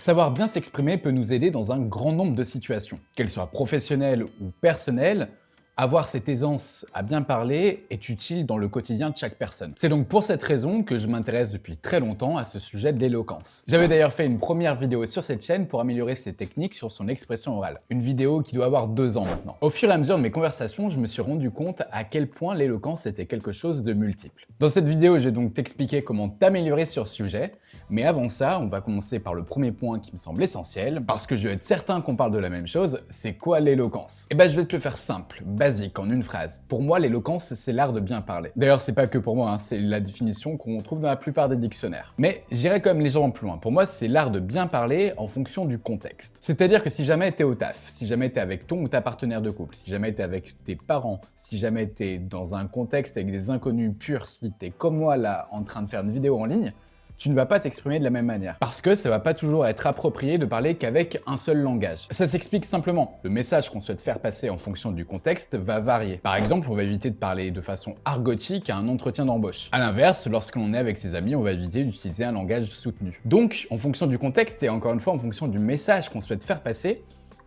Savoir bien s'exprimer peut nous aider dans un grand nombre de situations. Qu'elles soient professionnelles ou personnelles, avoir cette aisance à bien parler est utile dans le quotidien de chaque personne. C'est donc pour cette raison que je m'intéresse depuis très longtemps à ce sujet de l'éloquence. J'avais d'ailleurs fait une première vidéo sur cette chaîne pour améliorer ses techniques sur son expression orale. Une vidéo qui doit avoir 2 ans maintenant. Au fur et à mesure de mes conversations, je me suis rendu compte à quel point l'éloquence était quelque chose de multiple. Dans cette vidéo, je vais donc t'expliquer comment t'améliorer sur ce sujet, mais avant ça, on va commencer par le premier point qui me semble essentiel, parce que je veux être certain qu'on parle de la même chose, c'est quoi l'éloquence? Et je vais te le faire simple, basique, en une phrase. Pour moi, l'éloquence, c'est l'art de bien parler. D'ailleurs, c'est pas que pour moi, c'est la définition qu'on trouve dans la plupart des dictionnaires. Mais j'irai quand même légèrement plus loin. Pour moi, c'est l'art de bien parler en fonction du contexte. C'est-à-dire que si jamais t'es au taf, si jamais t'es avec ton ou ta partenaire de couple, si jamais t'es avec tes parents, si jamais t'es dans un contexte avec des inconnus purs, si t'es comme moi là, en train de faire une vidéo en ligne, tu ne vas pas t'exprimer de la même manière. Parce que ça va pas toujours être approprié de parler qu'avec un seul langage. Ça s'explique simplement. Le message qu'on souhaite faire passer en fonction du contexte va varier. Par exemple, on va éviter de parler de façon argotique à un entretien d'embauche. À l'inverse, lorsque l'on est avec ses amis, on va éviter d'utiliser un langage soutenu. Donc, en fonction du contexte et encore une fois en fonction du message qu'on souhaite faire passer,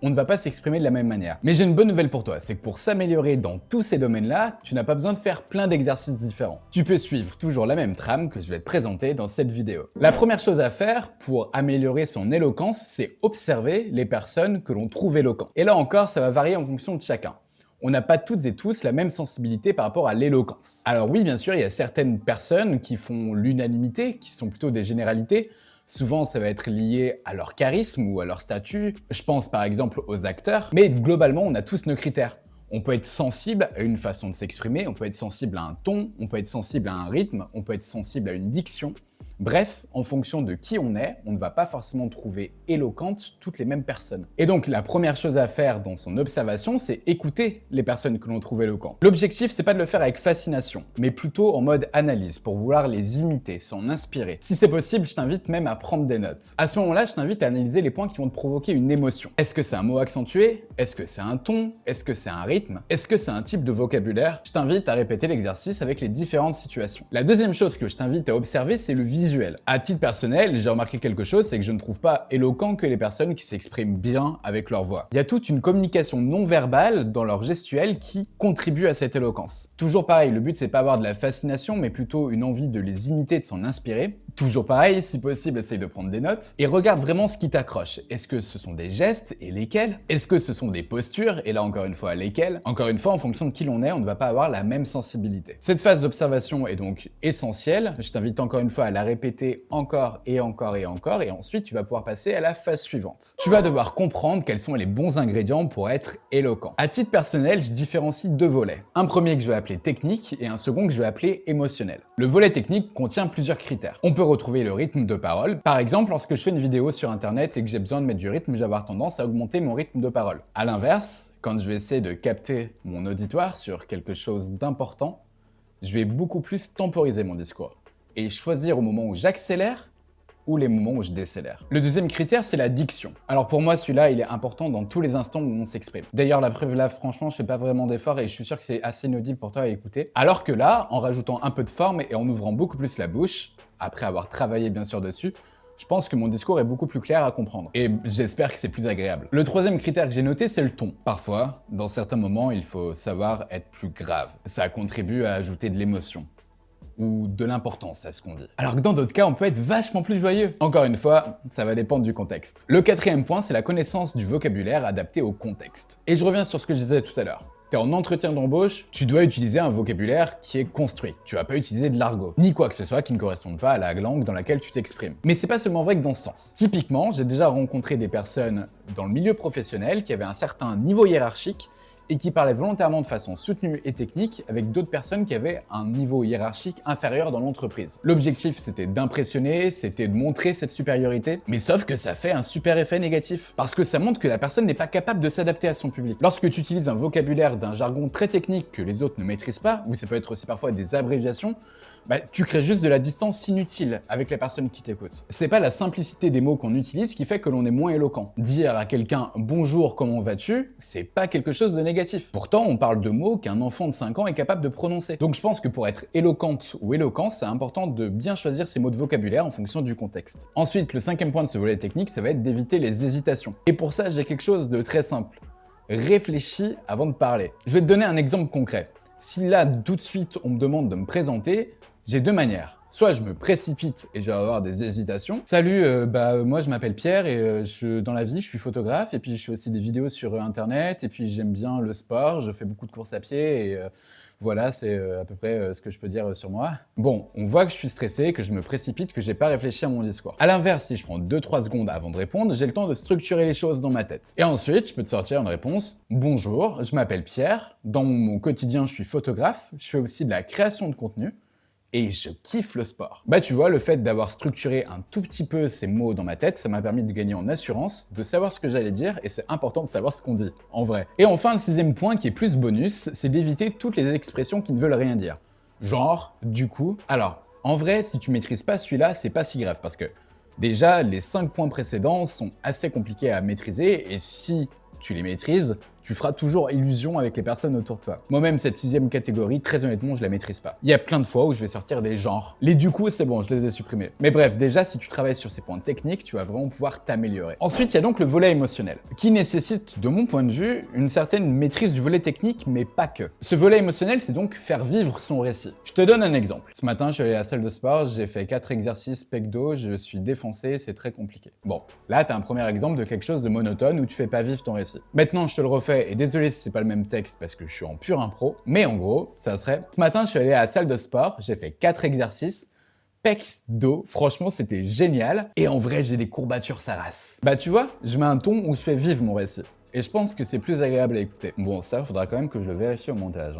on ne va pas s'exprimer de la même manière. Mais j'ai une bonne nouvelle pour toi, c'est que pour s'améliorer dans tous ces domaines-là, tu n'as pas besoin de faire plein d'exercices différents. Tu peux suivre toujours la même trame que je vais te présenter dans cette vidéo. La première chose à faire pour améliorer son éloquence, c'est observer les personnes que l'on trouve éloquentes. Et là encore, ça va varier en fonction de chacun. On n'a pas toutes et tous la même sensibilité par rapport à l'éloquence. Alors oui, bien sûr, il y a certaines personnes qui font l'unanimité, qui sont plutôt des généralités. Souvent, ça va être lié à leur charisme ou à leur statut. Je pense par exemple aux acteurs. Mais globalement, on a tous nos critères. On peut être sensible à une façon de s'exprimer, on peut être sensible à un ton, on peut être sensible à un rythme, on peut être sensible à une diction. Bref, en fonction de qui on est, on ne va pas forcément trouver éloquentes toutes les mêmes personnes. Et donc la première chose à faire dans son observation, c'est écouter les personnes que l'on trouve éloquentes. L'objectif, c'est pas de le faire avec fascination, mais plutôt en mode analyse, pour vouloir les imiter, s'en inspirer. Si c'est possible, je t'invite même à prendre des notes. À ce moment-là, je t'invite à analyser les points qui vont te provoquer une émotion. Est-ce que c'est un mot accentué? Est-ce que c'est un ton? Est-ce que c'est un rythme? Est-ce que c'est un type de vocabulaire? Je t'invite à répéter l'exercice avec les différentes situations. La deuxième chose que je t'invite à observer, c'est le visuel. À titre personnel, j'ai remarqué quelque chose, c'est que je ne trouve pas éloquent que les personnes qui s'expriment bien avec leur voix. Il y a toute une communication non verbale dans leur gestuelle qui contribue à cette éloquence. Toujours pareil, le but c'est pas avoir de la fascination, mais plutôt une envie de les imiter, de s'en inspirer. Toujours pareil, si possible, essaye de prendre des notes et regarde vraiment ce qui t'accroche. Est-ce que ce sont des gestes et lesquels? Est-ce que ce sont des postures et là encore une fois lesquelles? Encore une fois, en fonction de qui l'on est, on ne va pas avoir la même sensibilité. Cette phase d'observation est donc essentielle. Je t'invite encore une fois à la répéter encore et encore et encore et ensuite tu vas pouvoir passer à la phase suivante. Tu vas devoir comprendre quels sont les bons ingrédients pour être éloquent. À titre personnel, je différencie 2 volets. Un premier que je vais appeler technique et un second que je vais appeler émotionnel. Le volet technique contient plusieurs critères. On peut retrouver le rythme de parole. Par exemple, lorsque je fais une vidéo sur internet et que j'ai besoin de mettre du rythme, je vais avoir tendance à augmenter mon rythme de parole. À l'inverse, quand je vais essayer de capter mon auditoire sur quelque chose d'important, je vais beaucoup plus temporiser mon discours et choisir au moment où j'accélère ou les moments où je décélère. Le deuxième critère, c'est la diction. Alors pour moi, celui-là, il est important dans tous les instants où on s'exprime. D'ailleurs, la preuve là, franchement, je fais pas vraiment d'effort et je suis sûr que c'est assez inaudible pour toi à écouter. Alors que là, en rajoutant un peu de forme et en ouvrant beaucoup plus la bouche, après avoir travaillé bien sûr dessus, je pense que mon discours est beaucoup plus clair à comprendre. Et j'espère que c'est plus agréable. Le troisième critère que j'ai noté, c'est le ton. Parfois, dans certains moments, il faut savoir être plus grave. Ça contribue à ajouter de l'émotion ou de l'importance à ce qu'on dit. Alors que dans d'autres cas, on peut être vachement plus joyeux. Encore une fois, ça va dépendre du contexte. Le quatrième point, c'est la connaissance du vocabulaire adapté au contexte. Et je reviens sur ce que je disais tout à l'heure. T'es en entretien d'embauche, tu dois utiliser un vocabulaire qui est construit. Tu vas pas utiliser de l'argot, ni quoi que ce soit qui ne corresponde pas à la langue dans laquelle tu t'exprimes. Mais c'est pas seulement vrai que dans ce sens. Typiquement, j'ai déjà rencontré des personnes dans le milieu professionnel qui avaient un certain niveau hiérarchique et qui parlaient volontairement de façon soutenue et technique avec d'autres personnes qui avaient un niveau hiérarchique inférieur dans l'entreprise. L'objectif, c'était d'impressionner, c'était de montrer cette supériorité, mais sauf que ça fait un super effet négatif, parce que ça montre que la personne n'est pas capable de s'adapter à son public. Lorsque tu utilises un vocabulaire d'un jargon très technique que les autres ne maîtrisent pas, ou ça peut être aussi parfois des abréviations, tu crées juste de la distance inutile avec les personnes qui t'écoutent. C'est pas la simplicité des mots qu'on utilise qui fait que l'on est moins éloquent. Dire à quelqu'un « bonjour, comment vas-tu ?» c'est pas quelque chose de négatif. Pourtant, on parle de mots qu'un enfant de 5 ans est capable de prononcer. Donc je pense que pour être éloquente ou éloquent, c'est important de bien choisir ses mots de vocabulaire en fonction du contexte. Ensuite, le 5e point de ce volet technique, ça va être d'éviter les hésitations. Et pour ça, j'ai quelque chose de très simple. Réfléchis avant de parler. Je vais te donner un exemple concret. Si là, tout de suite, on me demande de me présenter, j'ai deux manières. Soit je me précipite et je vais avoir des hésitations. Salut, moi je m'appelle Pierre et dans la vie je suis photographe et puis je fais aussi des vidéos sur internet et puis j'aime bien le sport, je fais beaucoup de courses à pied et voilà, c'est à peu près ce que je peux dire sur moi. Bon, on voit que je suis stressé, que je me précipite, que j'ai pas réfléchi à mon discours. À l'inverse, si je prends 2-3 secondes avant de répondre, j'ai le temps de structurer les choses dans ma tête. Et ensuite, je peux te sortir une réponse. Bonjour, je m'appelle Pierre, dans mon quotidien je suis photographe, je fais aussi de la création de contenu. Et je kiffe le sport. Tu vois, le fait d'avoir structuré un tout petit peu ces mots dans ma tête, ça m'a permis de gagner en assurance, de savoir ce que j'allais dire, et c'est important de savoir ce qu'on dit, en vrai. Et enfin, le 6e point, qui est plus bonus, c'est d'éviter toutes les expressions qui ne veulent rien dire. Genre, du coup. Alors, en vrai, si tu maîtrises pas celui-là, c'est pas si grave, parce que déjà, les 5 points précédents sont assez compliqués à maîtriser, et si tu les maîtrises, tu feras toujours illusion avec les personnes autour de toi. Moi-même, cette 6e catégorie, très honnêtement, je la maîtrise pas. Il y a plein de fois où je vais sortir des genres. Les du coup, c'est bon, je les ai supprimés. Mais bref, déjà, si tu travailles sur ces points techniques, tu vas vraiment pouvoir t'améliorer. Ensuite, il y a donc le volet émotionnel, qui nécessite, de mon point de vue, une certaine maîtrise du volet technique, mais pas que. Ce volet émotionnel, c'est donc faire vivre son récit. Je te donne un exemple. Ce matin, je suis allé à la salle de sport, j'ai fait 4 exercices pec dos, je suis défoncé, c'est très compliqué. Bon, là, t'as un premier exemple de quelque chose de monotone où tu fais pas vivre ton récit. Maintenant, je te le refais, et désolé si c'est pas le même texte parce que je suis en pure impro, mais en gros, ça serait: ce matin, je suis allé à la salle de sport, j'ai fait 4 exercices, pecs, dos, franchement, c'était génial, et en vrai, j'ai des courbatures sa race. Tu vois, je mets un ton où je fais vivre mon récit, et je pense que c'est plus agréable à écouter. Bon, ça, faudra quand même que je le vérifie au montage.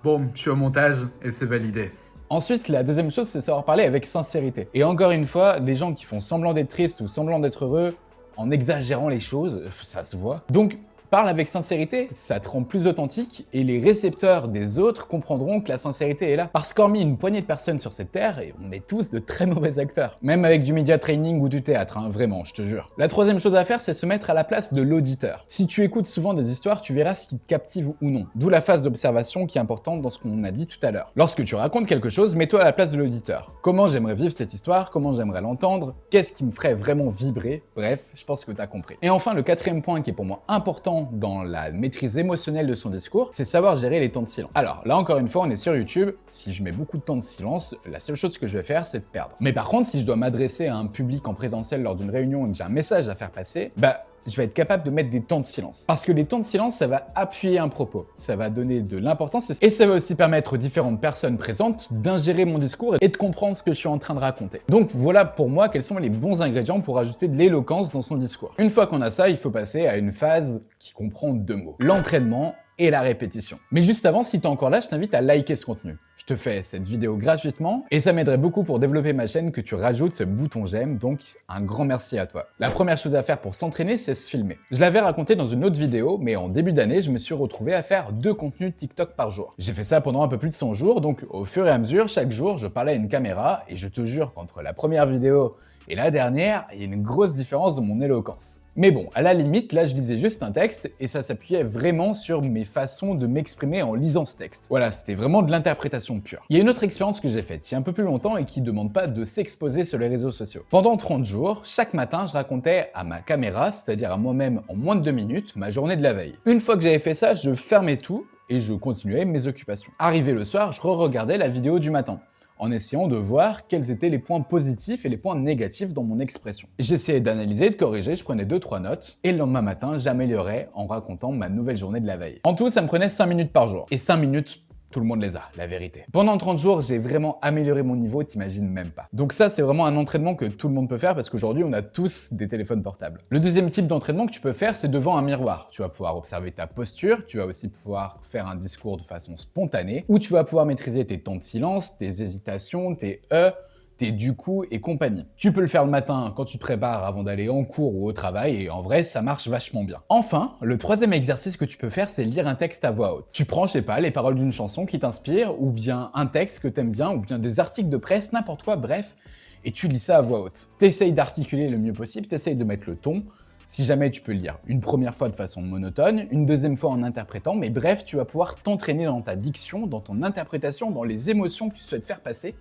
Bon, je suis au montage, et c'est validé. Ensuite, la deuxième chose, c'est savoir parler avec sincérité. Et encore une fois, les gens qui font semblant d'être tristes ou semblant d'être heureux, en exagérant les choses, ça se voit. Donc, parle avec sincérité, ça te rend plus authentique et les récepteurs des autres comprendront que la sincérité est là. Parce qu'hormis une poignée de personnes sur cette terre, et on est tous de très mauvais acteurs. Même avec du media training ou du théâtre, vraiment, je te jure. La troisième chose à faire, c'est se mettre à la place de l'auditeur. Si tu écoutes souvent des histoires, tu verras ce qui te captive ou non. D'où la phase d'observation qui est importante dans ce qu'on a dit tout à l'heure. Lorsque tu racontes quelque chose, mets-toi à la place de l'auditeur. Comment j'aimerais vivre cette histoire? Comment j'aimerais l'entendre? Qu'est-ce qui me ferait vraiment vibrer? Bref, je pense que tu as compris. Et enfin, le 4e point qui est pour moi important dans la maîtrise émotionnelle de son discours, c'est savoir gérer les temps de silence. Alors là encore une fois, on est sur YouTube, si je mets beaucoup de temps de silence, la seule chose que je vais faire, c'est de perdre. Mais par contre, si je dois m'adresser à un public en présentiel lors d'une réunion et que j'ai un message à faire passer, je vais être capable de mettre des temps de silence. Parce que les temps de silence, ça va appuyer un propos, ça va donner de l'importance et ça va aussi permettre aux différentes personnes présentes d'ingérer mon discours et de comprendre ce que je suis en train de raconter. Donc voilà pour moi quels sont les bons ingrédients pour ajouter de l'éloquence dans son discours. Une fois qu'on a ça, il faut passer à une phase qui comprend 2 mots: l'entraînement et la répétition. Mais juste avant, si t'es encore là, je t'invite à liker ce contenu. Je te fais cette vidéo gratuitement et ça m'aiderait beaucoup pour développer ma chaîne que tu rajoutes ce bouton j'aime, donc un grand merci à toi. La première chose à faire pour s'entraîner, c'est se filmer. Je l'avais raconté dans une autre vidéo, mais en début d'année, je me suis retrouvé à faire 2 contenus TikTok par jour. J'ai fait ça pendant un peu plus de 100 jours, donc au fur et à mesure, chaque jour, je parlais à une caméra et je te jure qu'entre la première vidéo et la dernière, il y a une grosse différence dans mon éloquence. Mais bon, à la limite, là je lisais juste un texte et ça s'appuyait vraiment sur mes façons de m'exprimer en lisant ce texte. Voilà, c'était vraiment de l'interprétation pure. Il y a une autre expérience que j'ai faite il y a un peu plus longtemps et qui ne demande pas de s'exposer sur les réseaux sociaux. Pendant 30 jours, chaque matin, je racontais à ma caméra, c'est-à-dire à moi-même en moins de 2 minutes, ma journée de la veille. Une fois que j'avais fait ça, je fermais tout et je continuais mes occupations. Arrivé le soir, je re-regardais la vidéo du matin, en essayant de voir quels étaient les points positifs et les points négatifs dans mon expression. J'essayais d'analyser, de corriger, je prenais 2-3 notes, et le lendemain matin, j'améliorais en racontant ma nouvelle journée de la veille. En tout, ça me prenait 5 minutes par jour. Et 5 minutes, tout le monde les a, la vérité. Pendant 30 jours, j'ai vraiment amélioré mon niveau, t'imagines même pas. Donc ça, c'est vraiment un entraînement que tout le monde peut faire parce qu'aujourd'hui, on a tous des téléphones portables. Le deuxième type d'entraînement que tu peux faire, c'est devant un miroir. Tu vas pouvoir observer ta posture, tu vas aussi pouvoir faire un discours de façon spontanée, ou tu vas pouvoir maîtriser tes temps de silence, tes hésitations, tes tes du coup et compagnie. Tu peux le faire le matin quand tu te prépares avant d'aller en cours ou au travail et en vrai, ça marche vachement bien. Enfin, le troisième exercice que tu peux faire, c'est lire un texte à voix haute. Tu prends, je sais pas, les paroles d'une chanson qui t'inspire ou bien un texte que t'aimes bien ou bien des articles de presse, n'importe quoi, bref, et tu lis ça à voix haute. T'essayes d'articuler le mieux possible, t'essayes de mettre le ton. Si jamais tu peux le lire une première fois de façon monotone, une deuxième fois en interprétant, mais bref, tu vas pouvoir t'entraîner dans ta diction, dans ton interprétation, dans les émotions que tu souhaites faire passer.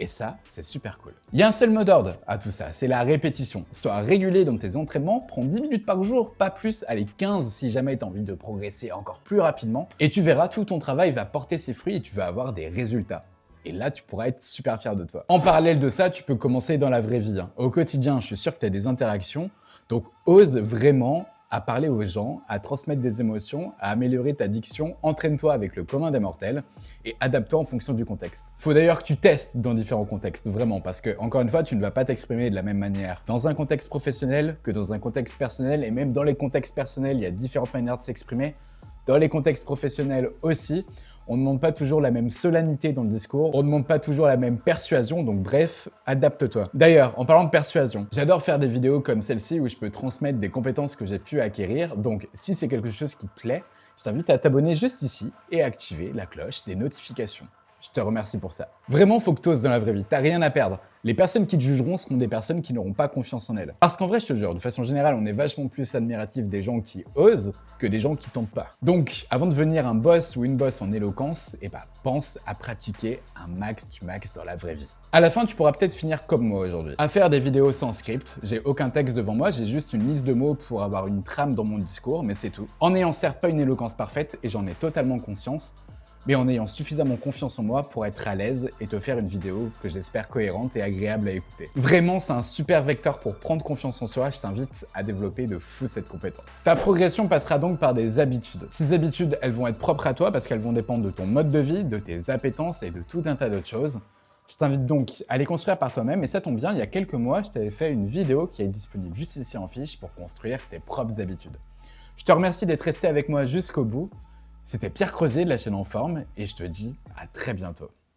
Et ça, c'est super cool. Il y a un seul mot d'ordre à tout ça, c'est la répétition. Sois régulier dans tes entraînements, prends 10 minutes par jour, pas plus, allez 15 si jamais tu as envie de progresser encore plus rapidement. Et tu verras, tout ton travail va porter ses fruits et tu vas avoir des résultats. Et là, tu pourras être super fier de toi. En parallèle de ça, tu peux commencer dans la vraie vie. Au quotidien, je suis sûr que tu as des interactions. Donc, ose vraiment à parler aux gens, à transmettre des émotions, à améliorer ta diction. Entraîne-toi avec le commun des mortels et adapte-toi en fonction du contexte. Faut d'ailleurs que tu testes dans différents contextes, vraiment, parce que, encore une fois, tu ne vas pas t'exprimer de la même manière dans un contexte professionnel que dans un contexte personnel. Et même dans les contextes personnels, il y a différentes manières de s'exprimer. Dans les contextes professionnels aussi, on ne demande pas toujours la même solennité dans le discours, on ne demande pas toujours la même persuasion, donc bref, adapte-toi. D'ailleurs, en parlant de persuasion, j'adore faire des vidéos comme celle-ci où je peux transmettre des compétences que j'ai pu acquérir, donc si c'est quelque chose qui te plaît, je t'invite à t'abonner juste ici et à activer la cloche des notifications. Je te remercie pour ça. Vraiment, faut que tu oses dans la vraie vie, t'as rien à perdre. Les personnes qui te jugeront seront des personnes qui n'auront pas confiance en elles. Parce qu'en vrai, je te jure, de façon générale, on est vachement plus admiratif des gens qui osent que des gens qui tentent pas. Donc, avant de devenir un boss ou une boss en éloquence, pense à pratiquer un max du max dans la vraie vie. À la fin, tu pourras peut-être finir comme moi aujourd'hui, à faire des vidéos sans script. J'ai aucun texte devant moi, j'ai juste une liste de mots pour avoir une trame dans mon discours, mais c'est tout. En n'ayant certes pas une éloquence parfaite, et j'en ai totalement conscience, mais en ayant suffisamment confiance en moi pour être à l'aise et te faire une vidéo que j'espère cohérente et agréable à écouter. Vraiment, c'est un super vecteur pour prendre confiance en soi, je t'invite à développer de fou cette compétence. Ta progression passera donc par des habitudes. Ces habitudes, elles vont être propres à toi parce qu'elles vont dépendre de ton mode de vie, de tes appétences et de tout un tas d'autres choses. Je t'invite donc à les construire par toi-même et ça tombe bien, il y a quelques mois, je t'avais fait une vidéo qui est disponible juste ici en fiche pour construire tes propres habitudes. Je te remercie d'être resté avec moi jusqu'au bout. C'était Pierre Crozier de la chaîne En Forme et je te dis à très bientôt.